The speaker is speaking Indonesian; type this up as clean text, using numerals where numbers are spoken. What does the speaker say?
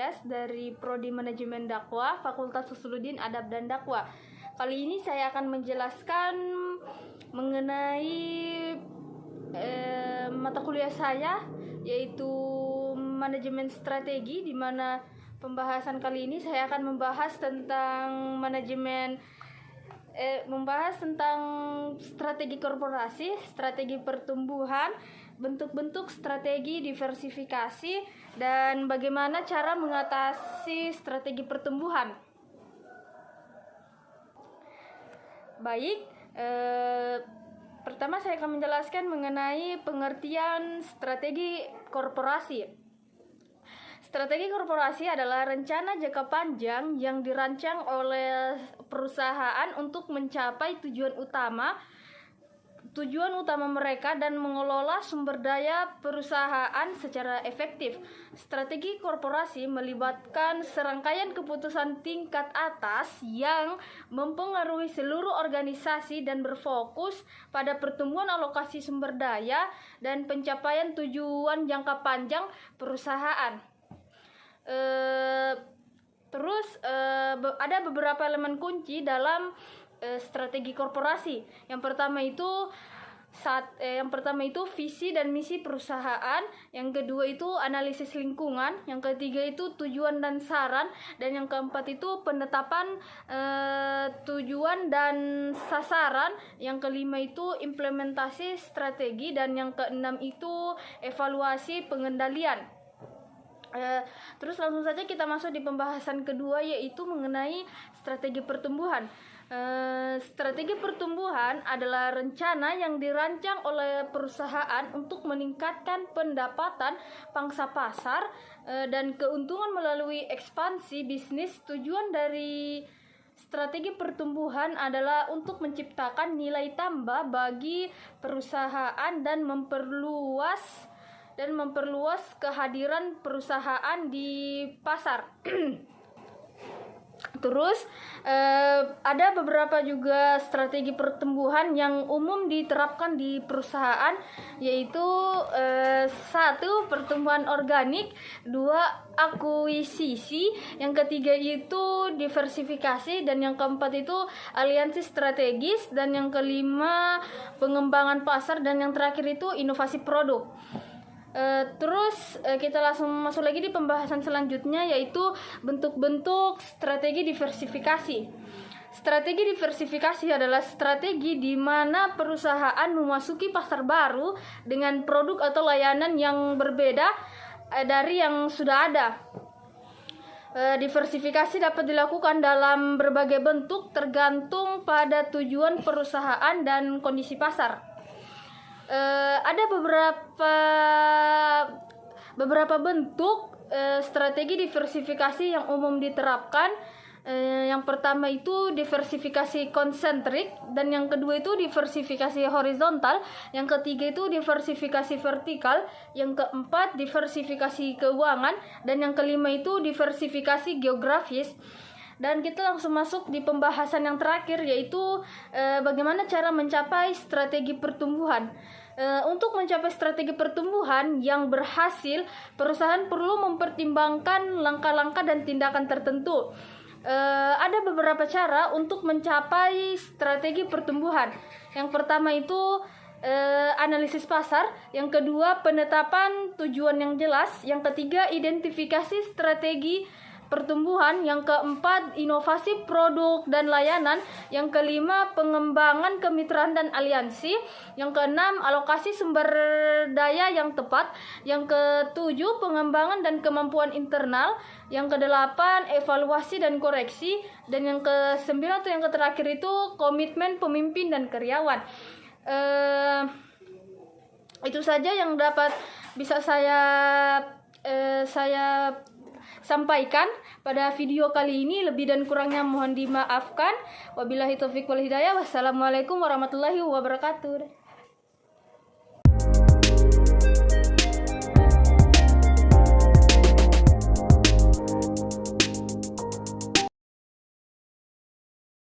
Ilyas dari Prodi Manajemen Dakwah, Fakultas Usuluddin Adab dan Dakwah. Kali ini saya akan menjelaskan mengenai mata kuliah saya, yaitu Manajemen Strategi, di mana pembahasan kali ini saya akan membahas tentang strategi korporasi, strategi pertumbuhan, bentuk-bentuk strategi diversifikasi, dan bagaimana cara mengatasi strategi pertumbuhan. Baik, pertama saya akan menjelaskan mengenai pengertian strategi korporasi. Strategi korporasi adalah rencana jangka panjang yang dirancang oleh perusahaan untuk mencapai tujuan utama mereka dan mengelola sumber daya perusahaan secara efektif. Strategi korporasi melibatkan serangkaian keputusan tingkat atas yang mempengaruhi seluruh organisasi dan berfokus pada pertumbuhan alokasi sumber daya dan pencapaian tujuan jangka panjang perusahaan. Ada beberapa elemen kunci dalam strategi korporasi. Yang pertama itu visi dan misi perusahaan, yang kedua itu analisis lingkungan, yang ketiga itu tujuan dan saran, dan yang keempat itu penetapan tujuan dan sasaran, yang kelima itu implementasi strategi, dan yang keenam itu evaluasi pengendalian. Terus langsung saja kita masuk di pembahasan kedua, yaitu mengenai strategi pertumbuhan. Strategi pertumbuhan adalah rencana yang dirancang oleh perusahaan untuk meningkatkan pendapatan pangsa pasar dan keuntungan melalui ekspansi bisnis. Tujuan dari strategi pertumbuhan adalah untuk menciptakan nilai tambah bagi perusahaan dan memperluas kehadiran perusahaan di pasar. Terus ada beberapa juga strategi pertumbuhan yang umum diterapkan di perusahaan, yaitu 1. Pertumbuhan organik, 2. Akuisisi, yang ketiga itu diversifikasi, dan yang keempat itu aliansi strategis, dan yang kelima pengembangan pasar, dan yang terakhir itu inovasi produk. Kita langsung masuk lagi di pembahasan selanjutnya, yaitu bentuk-bentuk strategi diversifikasi. Strategi diversifikasi adalah strategi di mana perusahaan memasuki pasar baru dengan produk atau layanan yang berbeda dari yang sudah ada. Diversifikasi dapat dilakukan dalam berbagai bentuk tergantung pada tujuan perusahaan dan kondisi pasar. Ada beberapa bentuk strategi diversifikasi yang umum diterapkan. Yang pertama itu diversifikasi konsentrik, dan yang kedua itu diversifikasi horizontal, yang ketiga itu diversifikasi vertikal, yang keempat diversifikasi keuangan, dan yang kelima itu diversifikasi geografis. Dan kita langsung masuk di pembahasan yang terakhir, yaitu bagaimana cara mencapai strategi pertumbuhan. Untuk mencapai strategi pertumbuhan yang berhasil, perusahaan perlu mempertimbangkan langkah-langkah dan tindakan tertentu. Ada beberapa cara untuk mencapai strategi pertumbuhan. Yang pertama itu analisis pasar, yang kedua penetapan tujuan yang jelas, yang ketiga identifikasi strategi pertumbuhan, yang keempat inovasi produk dan layanan, yang kelima pengembangan kemitraan dan aliansi, yang keenam alokasi sumber daya yang tepat, yang ketujuh pengembangan dan kemampuan internal, yang kedelapan evaluasi dan koreksi, dan yang kesembilan atau yang terakhir itu komitmen pemimpin dan karyawan. Itu saja yang bisa saya sampaikan pada video kali ini. Lebih dan kurangnya mohon dimaafkan. Wabillahi taufiq wal hidayah. Wassalamualaikum warahmatullahi wabarakatuh.